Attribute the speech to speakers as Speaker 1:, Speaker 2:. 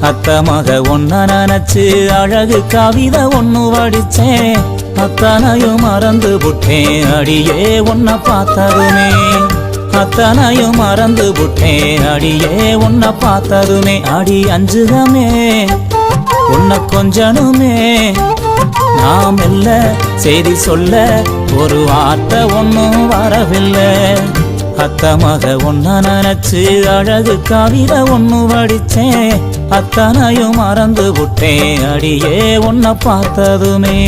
Speaker 1: அத்த மக ஒன்ன நினைச்சு அழகு கவிதை ஒன்னு வடிச்சேன். அத்தனையும் மறந்து புட்டேன் அடியே உன்னை பார்த்ததுமே. அத்தனையும் மறந்து புட்டேன் அடியே உன்னை பார்த்ததுமே. அடி அஞ்சுகமே உன்னை கொஞ்சனுமே. நாம் இல்ல செய்தி சொல்ல ஒரு வார்த்தை ஒன்னும் வரவில்லை. அத்த மக ஒன்ன நினைச்சு அழகு கவிதை ஒன்னு வடிச்சேன். அத்தனையும் மறந்து புட்டேன் அடியே உன்னை பார்த்ததுமே.